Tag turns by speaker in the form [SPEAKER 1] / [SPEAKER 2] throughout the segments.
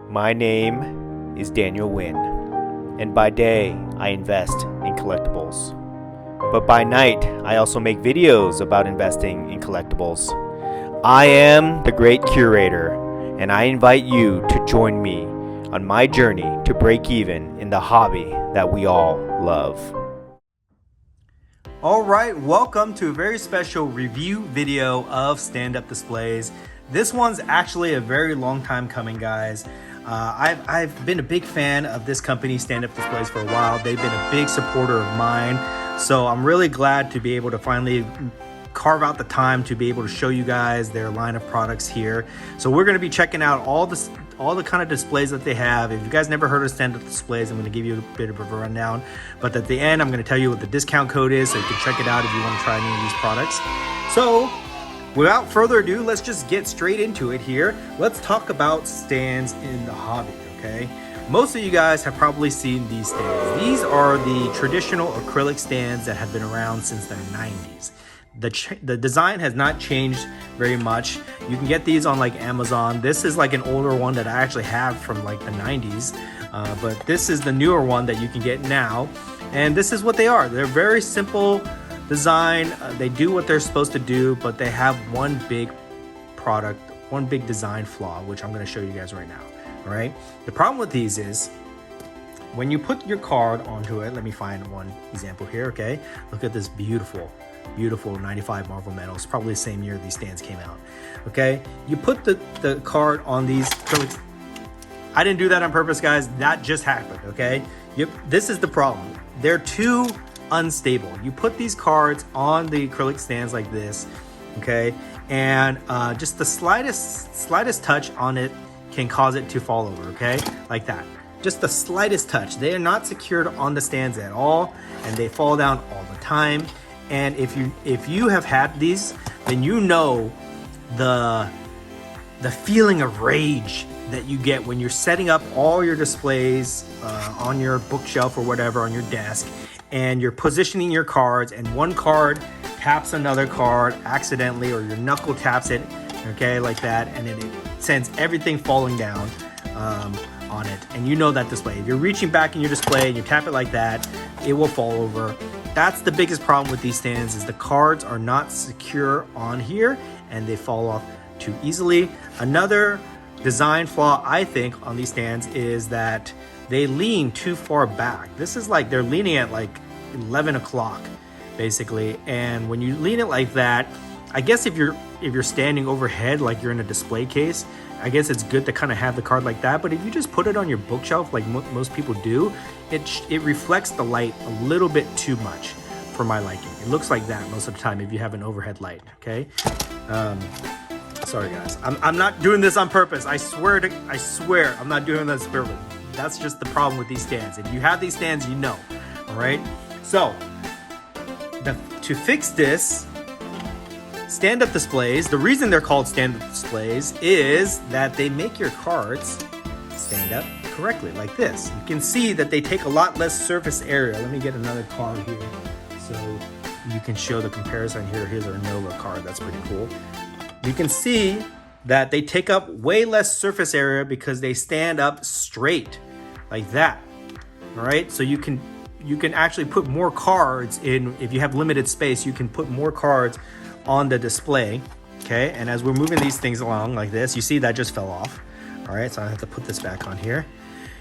[SPEAKER 1] My name is Daniel Wynn, and by day I invest in collectibles. But by night I also make videos about investing in collectibles. I am the Great Curator, and I invite you to join me on my journey to break even in the hobby that we all love. Alright, welcome to a very special review video of stand-up displays. This one's actually a very long time coming, guys. I've been a big fan of this company, Stand Up Displays, for a while. They've been a big supporter of mine, so I'm really glad to be able to finally carve out the time to be able to show you guys their line of products here. So we're going to be checking out all the kind of displays that they have. If you guys never heard of Stand Up Displays, I'm going to give you a bit of a rundown, but at the end I'm going to tell you what the discount code is, so you can check it out if you want to try any of these products. So without further ado, let's just get straight into it here. Let's talk about stands in the hobby, okay? Most of you guys have probably seen these stands. These are the traditional acrylic stands that have been around since the 90s. The design has not changed very much. You can get these on like Amazon. This is like an older one that I actually have from like the 90s, but this is the newer one that you can get now. And this is what they are. They're very simple design. They do what they're supposed to do, but they have one big design flaw, which I'm going to show you guys right now. All right. The problem with these is when you put your card onto it. Let me find one example here. Okay. Look at this beautiful 95 Marvel Metals, probably the same year these stands came out. Okay, you put the card on these acrylics. I didn't do that on purpose, guys. That just happened. Okay, this is the problem. They're too unstable. You put these cards on the acrylic stands like this, okay, and just the slightest touch on it can cause it to fall over. Okay, like that. Just the slightest touch. They are not secured on the stands at all, and they fall down all the time. And if you have had these, then you know the feeling of rage that you get when you're setting up all your displays on your bookshelf or whatever on your desk, and you're positioning your cards, and one card taps another card accidentally, or your knuckle taps it, okay, like that, and then it sends everything falling down on it. And you know that display. If you're reaching back in your display and you tap it like that, it will fall over. That's the biggest problem with these stands, is the cards are not secure on here and they fall off too easily. Another design flaw, I think, on these stands is that they lean too far back. This is like they're leaning at like 11 o'clock basically, and when you lean it like that, I guess if you're standing overhead like you're in a display case, I guess it's good to kind of have the card like that. But if you just put it on your bookshelf like most people do, it reflects the light a little bit too much for my liking. It looks like that most of the time if you have an overhead light, okay? Sorry guys, I'm not doing this on purpose. I swear I'm not doing this on purpose. That's just the problem with these stands. If you have these stands, you know, all right? So to fix this, stand-up displays, the reason they're called stand-up displays is that they make your cards stand up correctly like this. You can see that they take a lot less surface area. Let me get another card here so you can show the comparison here. Here's our Nova card. That's pretty cool. You can see that they take up way less surface area because they stand up straight like that. All right, so you can actually put more cards in. If you have limited space, you can put more cards on the display, okay? And as we're moving these things along like this, you see that just fell off. All right, so I have to put this back on here.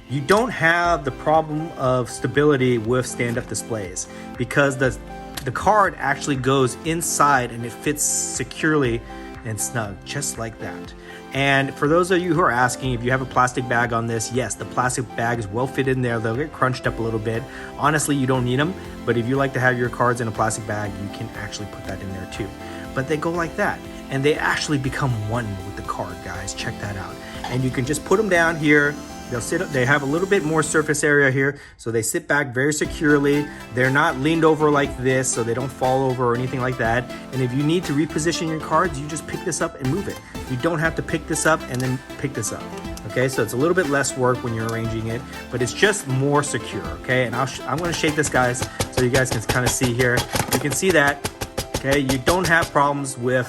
[SPEAKER 1] You don't have the problem of stability with stand-up displays because the card actually goes inside and it fits securely and snug, just like that. And for those of you who are asking if you have a plastic bag on this, yes, the plastic bags will fit in there. They'll get crunched up a little bit. Honestly, you don't need them, but if you like to have your cards in a plastic bag, you can actually put that in there too. But they go like that, and they actually become one with the card, guys. Check that out. And you can just put them down here. They have a little bit more surface area here, so they sit back very securely. They're not leaned over like this, so they don't fall over or anything like that. And if you need to reposition your cards, you just pick this up and move it. You don't have to pick this up and then pick this up. Okay, so it's a little bit less work when you're arranging it, but it's just more secure. Okay, and I'm going to shake this, guys, so you guys can kind of see here. You can see that. Okay, you don't have problems with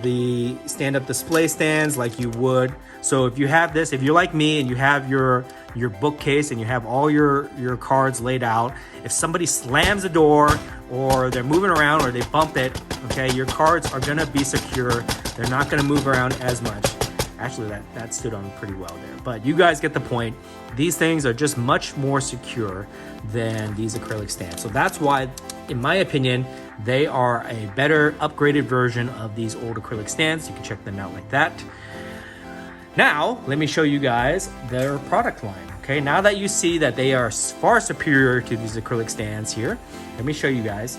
[SPEAKER 1] the stand-up display stands like you would. So if you have this, if you're like me and you have your bookcase and you have all your cards laid out, if somebody slams the door or they're moving around or they bump it, okay, your cards are gonna be secure. They're not gonna move around as much. Actually, that stood on pretty well there, but you guys get the point. These things are just much more secure than these acrylic stands. So that's why, in my opinion, they are a better upgraded version of these old acrylic stands. You can check them out like that. Now, let me show you guys their product line. Okay, now that you see that they are far superior to these acrylic stands here, let me show you guys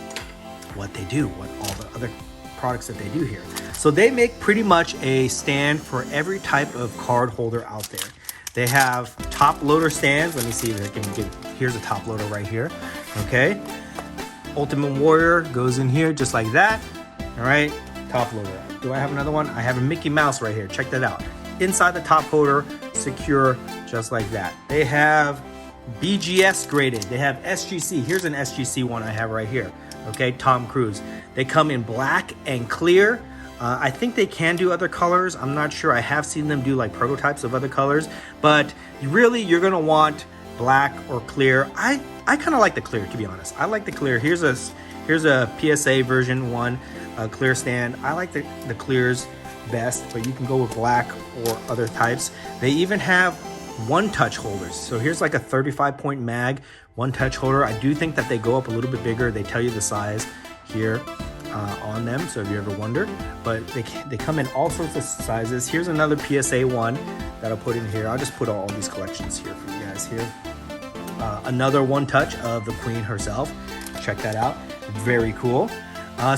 [SPEAKER 1] what they do, what all the other products that they do here. So they make pretty much a stand for every type of card holder out there. They have top loader stands. Let me see if I can get, here's a top loader right here. Okay, Ultimate Warrior goes in here just like that. All right, top loader. Do I have another one? I have a Mickey Mouse right here. Check that out. Inside the top holder, secure just like that. They have BGS graded. They have SGC. Here's an SGC one I have right here. Okay, Tom Cruise. They come in black and clear. I think they can do other colors. I'm not sure. I have seen them do like prototypes of other colors, but really you're gonna want black or clear. I kind of like the clear, to be honest. I like the clear. Here's a PSA version 1 clear stand. I like the clears best, but you can go with black or other types. They even have one-touch holders. So here's like a 35-point mag one-touch holder. I do think that they go up a little bit bigger. They tell you the size here on them, so if you ever wonder, but they come in all sorts of sizes. Here's another PSA one that I'll put in here. I'll just put all these collections here for you guys here. Another one-touch of the Queen herself. Check that out. Very cool.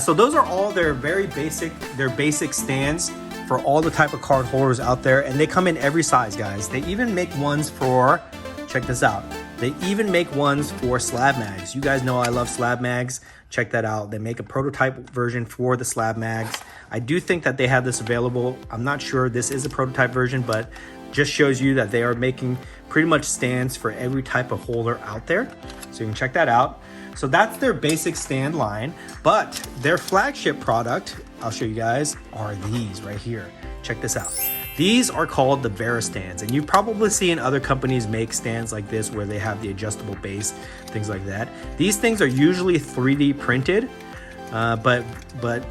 [SPEAKER 1] So those are all their basic stands for all the type of card holders out there, and they come in every size, guys. They even make ones for, check this out, they even make ones for slab mags. You guys know I love slab mags. Check that out. They make a prototype version for the slab mags. I do think that they have this available. I'm not sure this is a prototype version, but just shows you that they are making pretty much stands for every type of holder out there. So you can check that out. So that's their basic stand line, but their flagship product, I'll show you guys, are these right here. Check this out. These are called the Vera stands, and you've probably seen other companies make stands like this where they have the adjustable base, things like that. These things are usually 3D printed, but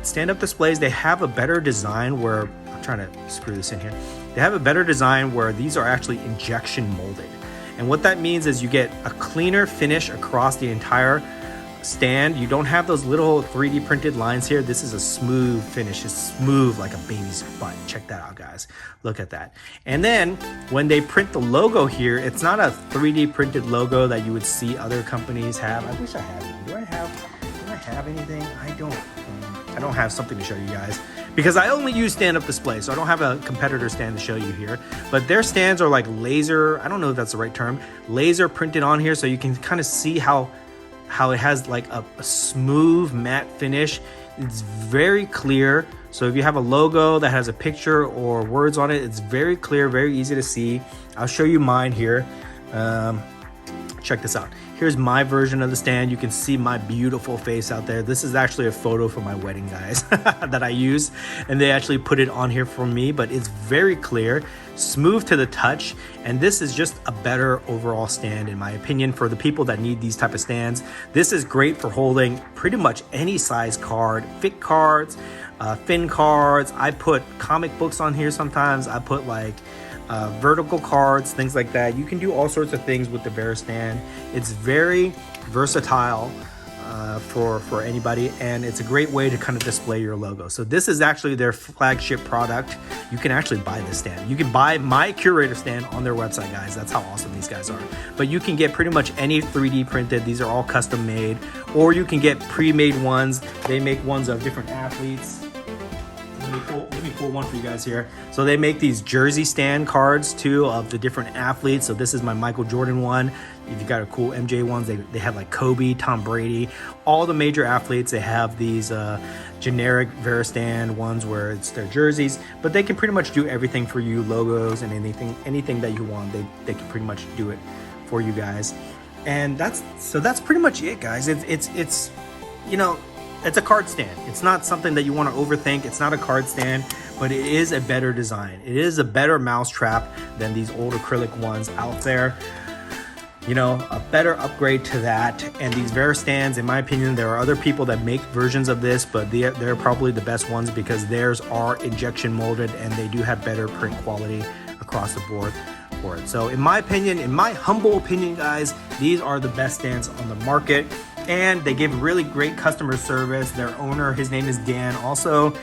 [SPEAKER 1] stand-up displays, they have a better design where, I'm trying to screw this in here. They have a better design where these are actually injection molded. And what that means is you get a cleaner finish across the entire stand. You don't have those little 3D printed lines here. This is a smooth finish. It's smooth like a baby's butt. Check that out, guys. Look at that. And then when they print the logo here, it's not a 3D printed logo that you would see other companies have. I wish I had one. Do I have anything? I don't have something to show you guys because I only use stand-up display, so I don't have a competitor stand to show you here. But their stands are like laser, I don't know if that's the right term, laser printed on here, so you can kind of see how it has like a smooth matte finish. It's very clear. So if you have a logo that has a picture or words on it, it's very clear, very easy to see. I'll show you mine here. Check this out. Here's my version of the stand. You can see my beautiful face out there. This is actually a photo from my wedding, guys, that I used, and they actually put it on here for me, but it's very clear, smooth to the touch, and this is just a better overall stand, in my opinion, for the people that need these type of stands. This is great for holding pretty much any size card, thick cards, thin cards. I put comic books on here sometimes. I put like vertical cards, things like that. You can do all sorts of things with the Vera stand. It's very versatile for anybody, and it's a great way to kind of display your logo. So this is actually their flagship product. You can actually buy this stand. You can buy my Curator stand on their website, guys. That's how awesome these guys are. But you can get pretty much any 3D printed. These are all custom made, or you can get pre-made ones. They make ones of different athletes. Let me pull one for you guys here. So they make these jersey stand cards too of the different athletes. So this is my Michael Jordan one. If you got a cool MJ ones, they have like Kobe, Tom Brady, all the major athletes. They have these generic Vera stand ones where it's their jerseys, but they can pretty much do everything for you, logos and anything that you want. They can pretty much do it for you guys. And that's pretty much it, guys. It's you know, it's a card stand. It's not something that you want to overthink. It's not a card stand, but it is a better design. It is a better mousetrap than these old acrylic ones out there. You know, a better upgrade to that. And these Vera stands, in my opinion, there are other people that make versions of this, but they're probably the best ones because theirs are injection molded and they do have better print quality across the board for it. So in my opinion, in my humble opinion, guys, these are the best stands on the market. And they give really great customer service. Their owner, his name is Dan, also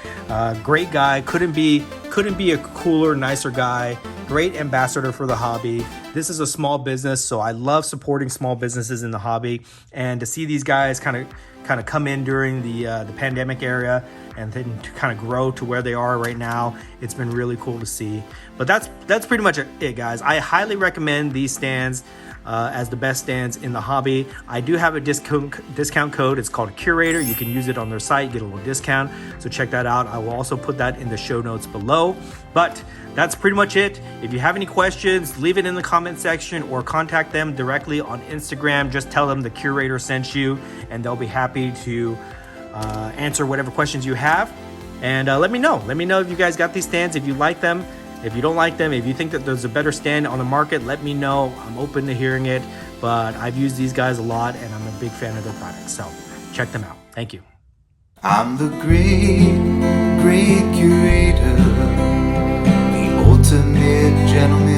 [SPEAKER 1] great guy. Couldn't be a cooler, nicer guy. Great ambassador for the hobby. This is a small business, so I love supporting small businesses in the hobby. And to see these guys kind of come in during the pandemic era and then to kind of grow to where they are right now, it's been really cool to see. But that's pretty much it, guys. I highly recommend these stands as the best stands in the hobby. I do have a discount code. It's called Curator. You can use it on their site, get a little discount. So check that out. I will also put that in the show notes below. But that's pretty much it. If you have any questions, leave it in the comment section or contact them directly on Instagram. Just tell them the Curator sent you and they'll be happy to answer whatever questions you have. And let me know. Let me know if you guys got these stands, if you like them. If you don't like them, if you think that there's a better stand on the market, let me know. I'm open to hearing it, but I've used these guys a lot and I'm a big fan of their products. So check them out. Thank you.
[SPEAKER 2] I'm the great curator, the ultimate gentleman.